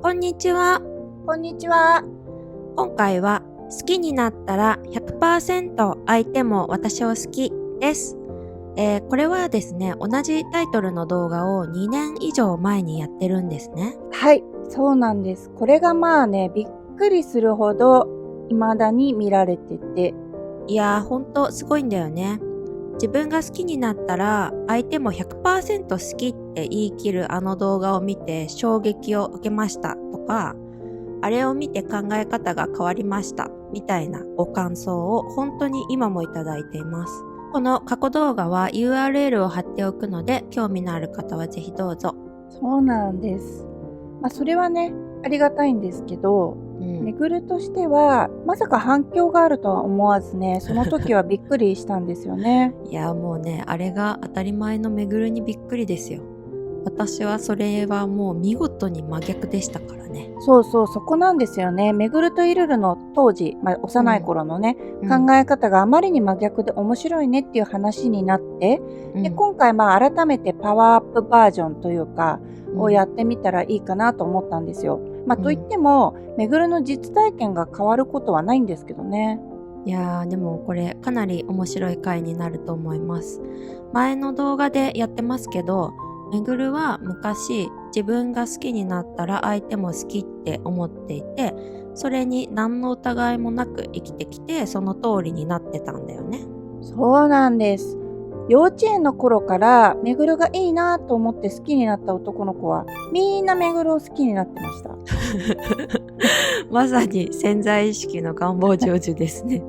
こんにちは。こんにちは。今回は好きになったら 100% 相手も私を好きです。これはですね、同じタイトルの動画を2年以上前にやってるんですね。はい、そうなんです。これがびっくりするほど未だに見られてて。いやー、ほんとすごいんだよね。自分が好きになったら相手も 100% 好きって言い切るあの動画を見て衝撃を受けましたとか、あれを見て考え方が変わりましたみたいなご感想を本当に今もいただいています。この過去動画は URL を貼っておくので興味のある方はぜひどうぞ。そうなんです。それはね、ありがたいんですけど、めぐるとしてはまさか反響があるとは思わずね、その時はびっくりしたんですよね。いやもうね、あれが当たり前のめぐるにびっくりですよ。私はそれはもう見事に真逆でしたからね。そう、そこなんですよね。めぐるとイルルの当時、幼い頃のね、考え方があまりに真逆で面白いねっていう話になって、で今回改めてパワーアップバージョンというか、をやってみたらいいかなと思ったんですよ。といっても、めぐるの実体験が変わることはないんですけどね。いやーでもこれかなり面白い回になると思います。前の動画でやってますけど、めぐるは昔自分が好きになったら相手も好きって思っていて、それに何の疑いもなく生きてきてその通りになってたんだよね。そうなんです。幼稚園の頃からめぐるがいいなと思って好きになった男の子はみんなめぐるを好きになってました。まさに潜在意識の願望成就ですね。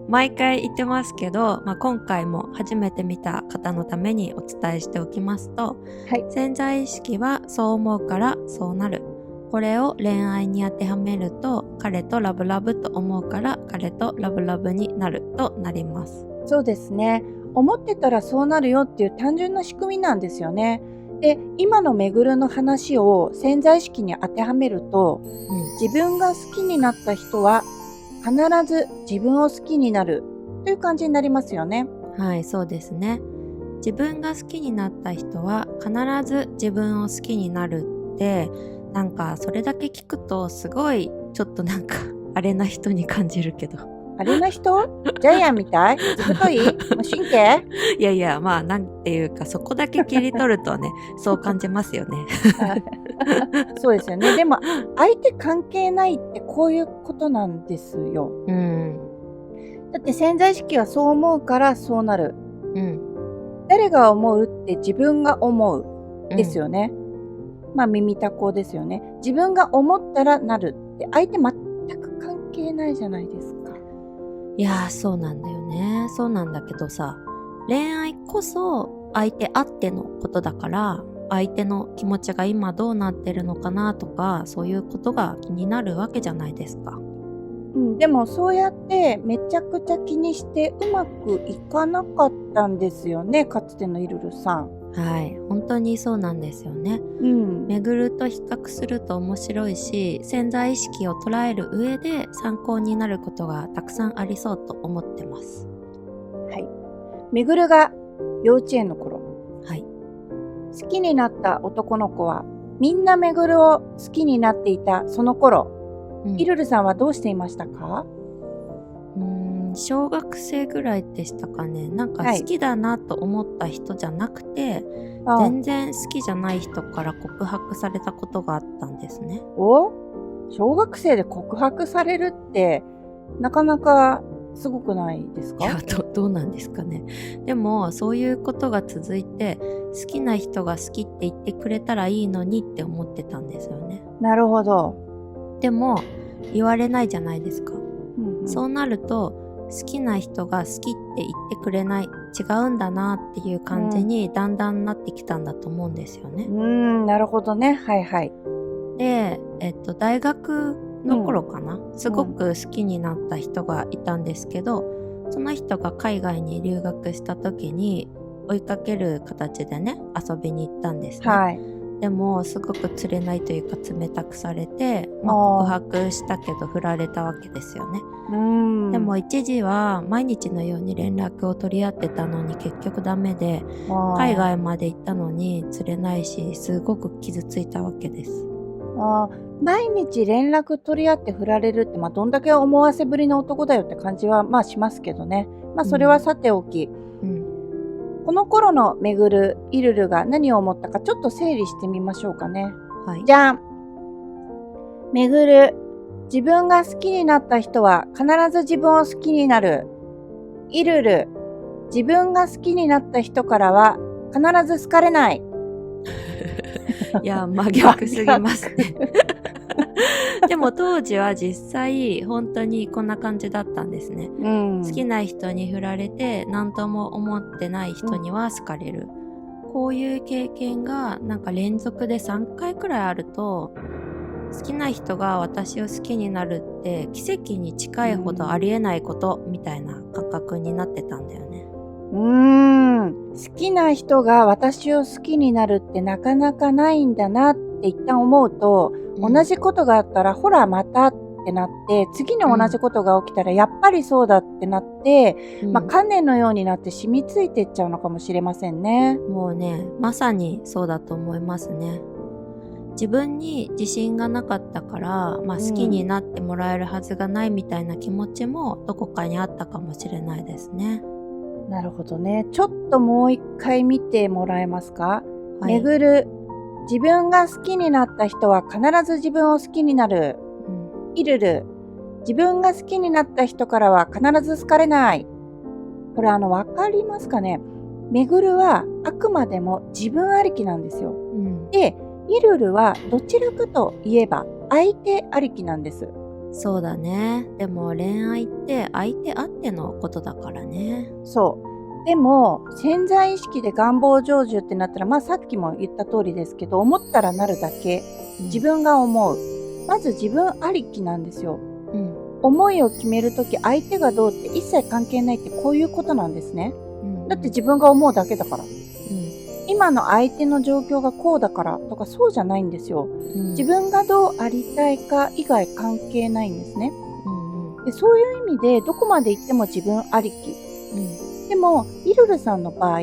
毎回言ってますけど、今回も初めて見た方のためにお伝えしておきますと、潜在意識はそう思うからそうなる。これを恋愛に当てはめると、彼とラブラブと思うから彼とラブラブになるとなります。そうですね。思ってたらそうなるよっていう単純な仕組みなんですよね。で、今のめぐるの話を潜在意識に当てはめると、自分が好きになった人は必ず自分を好きになるという感じになりますよね。はい、そうですね。自分が好きになった人は必ず自分を好きになるって、なんかそれだけ聞くとすごいちょっとなんかあれな人に感じるけど。あれな人？ジャイアンみたい？ずぶとい？無神経？いやいや、なんていうかそこだけ切り取るとね、そう感じますよね。そうですよね。でも相手関係ないってこういうことなんですよ。だって潜在意識はそう思うからそうなる。誰が思うって自分が思うですよね。耳たこですよね。自分が思ったらなるって相手全く関係ないじゃないですか。いやーそうなんだよね。そうなんだけどさ、恋愛こそ相手あってのことだから、相手の気持ちが今どうなってるのかなとか、そういうことが気になるわけじゃないですか。でもそうやってめちゃくちゃ気にしてうまくいかなかったんですよね、かつてのイルルさん。はい、本当にそうなんですよね。めぐると比較すると面白いし、潜在意識を捉える上で参考になることがたくさんありそうと思ってます。はい。めぐるが幼稚園の頃、はい、好きになった男の子はみんなめぐるを好きになっていたその頃、イルルさんはどうしていましたか？小学生ぐらいでしたかね。なんか好きだなと思った人じゃなくて、全然好きじゃない人から告白されたことがあったんですね。小学生で告白されるってなかなかすごくないですか？いや、どうなんですかね。でもそういうことが続いて、好きな人が好きって言ってくれたらいいのにって思ってたんですよね。なるほど。でも言われないじゃないですか。そうなると好きな人が好きって言ってくれない、違うんだなっていう感じにだんだんなってきたんだと思うんですよね。なるほどね。はいはい。で、大学の頃かな、すごく好きになった人がいたんですけど、その人が海外に留学した時に追いかける形でね、遊びに行ったんですね。でもすごく釣れないというか冷たくされて、告白したけど振られたわけですよね。でも一時は毎日のように連絡を取り合ってたのに結局ダメで、海外まで行ったのに釣れないし、すごく傷ついたわけです。毎日連絡取り合って振られるって、どんだけ思わせぶりな男だよって感じはしますけどね。それはさておき、この頃のめぐる、イルルが何を思ったかちょっと整理してみましょうかね。はい。じゃん。めぐる、自分が好きになった人は必ず自分を好きになる。イルル、自分が好きになった人からは必ず好かれない。いや、真逆すぎますね。でも当時は実際本当にこんな感じだったんですね。好きな人に振られて何とも思ってない人には好かれる。こういう経験がなんか連続で3回くらいあると、好きな人が私を好きになるって奇跡に近いほどありえないことみたいな感覚になってたんだよね。好きな人が私を好きになるってなかなかないんだなって一旦思うと、同じことがあったらほらまたってなって、次に同じことが起きたらやっぱりそうだってなって、観念のようになって染みついていっちゃうのかもしれませんね。もうね、まさにそうだと思いますね。自分に自信がなかったから、好きになってもらえるはずがないみたいな気持ちもどこかにあったかもしれないですね。なるほどね。ちょっともう一回見てもらえますか？はい。めぐる、自分が好きになった人は必ず自分を好きになる。イルル、自分が好きになった人からは必ず好かれない。これわかりますかね？めぐるはあくまでも自分ありきなんですよ。で、イルルはどちらかといえば相手ありきなんです。そうだね。でも恋愛って相手あってのことだからね。そう。でも潜在意識で願望成就ってなったら、さっきも言った通りですけど、思ったらなるだけ。自分が思う。まず自分ありきなんですよ。思いを決めるとき相手がどうって一切関係ないってこういうことなんですね。だって自分が思うだけだから。今の相手の状況がこうだからとかそうじゃないんですよ。自分がどうありたいか以外関係ないんですね。でそういう意味でどこまで行っても自分ありき。でもイルルさんの場合、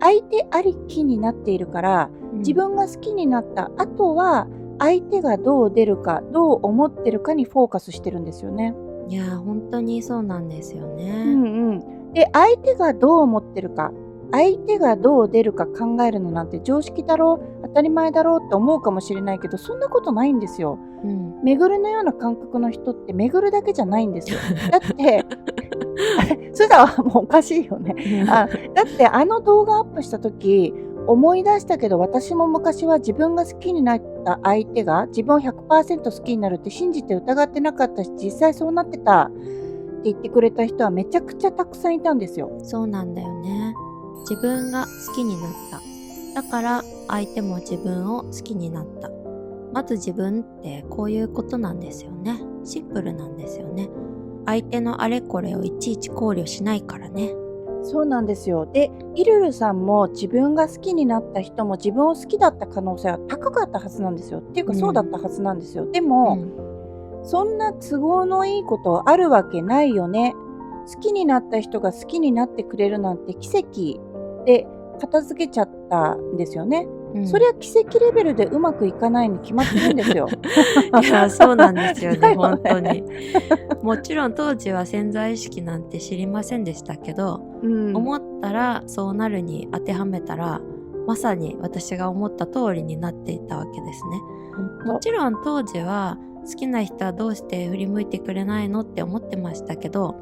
相手ありきになっているから、自分が好きになった後は相手がどう出るかどう思ってるかにフォーカスしてるんですよね。いや本当にそうなんですよね。で相手がどう思ってるか、相手がどう出るか考えるのなんて常識だろう、当たり前だろうって思うかもしれないけど、そんなことないんですよ。めぐるのような感覚の人ってめぐるだけじゃないんですよ。だってそれではもうおかしいよね。だって動画アップした時思い出したけど、私も昔は自分が好きになった相手が自分を 100% 好きになるって信じて疑ってなかったし、実際そうなってたって言ってくれた人はめちゃくちゃたくさんいたんですよ。そうなんだよね。自分が好きになった。だから相手も自分を好きになった。まず自分ってこういうことなんですよね。シンプルなんですよね。相手のあれこれをいちいち考慮しないからね。そうなんですよ。で、イルルさんも自分が好きになった人も自分を好きだった可能性は高かったはずなんですよ。っていうかそうだったはずなんですよ。でも、そんな都合のいいことあるわけないよね。好きになった人が好きになってくれるなんて奇跡で片付けちゃったんですよね。そりゃ奇跡レベルでうまくいかないに決まってるんですよ。いやそうなんですよね。本当に。もちろん当時は潜在意識なんて知りませんでしたけど、思ったらそうなるに当てはめたらまさに私が思った通りになっていたわけですね。もちろん当時は好きな人はどうして振り向いてくれないのって思ってましたけど、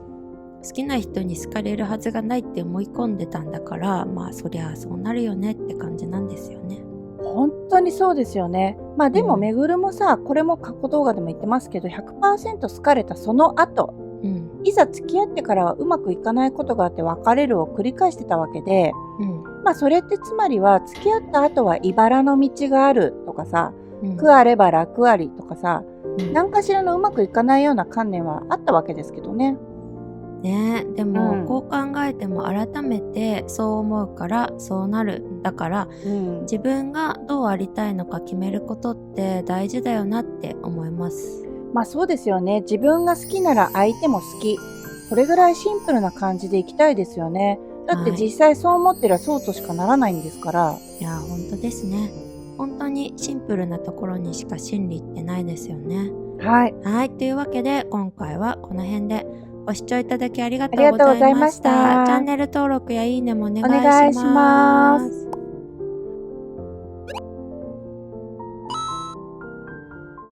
好きな人に好かれるはずがないって思い込んでたんだから、そりゃそうなるよねって感じなんですよね。本当にそうですよね。でもめぐるもさ、これも過去動画でも言ってますけど 100% 好かれたその後、いざ付き合ってからはうまくいかないことがあって別れるを繰り返してたわけで、それってつまりは付き合った後は茨の道があるとかさ、苦あれば楽ありとかさ、何かしらのうまくいかないような観念はあったわけですけどね。でも、こう考えても改めてそう思うからそうなる。だから、自分がどうありたいのか決めることって大事だよなって思います。そうですよね。自分が好きなら相手も好き。これぐらいシンプルな感じでいきたいですよね。だって実際そう思ってりゃそうとしかならないんですから。いや本当ですね。本当にシンプルなところにしか真理ってないですよね。はい。はい。というわけで、今回はこの辺でご視聴いただきありがとうございました。チャンネル登録やいいねもお願いします。お願いします。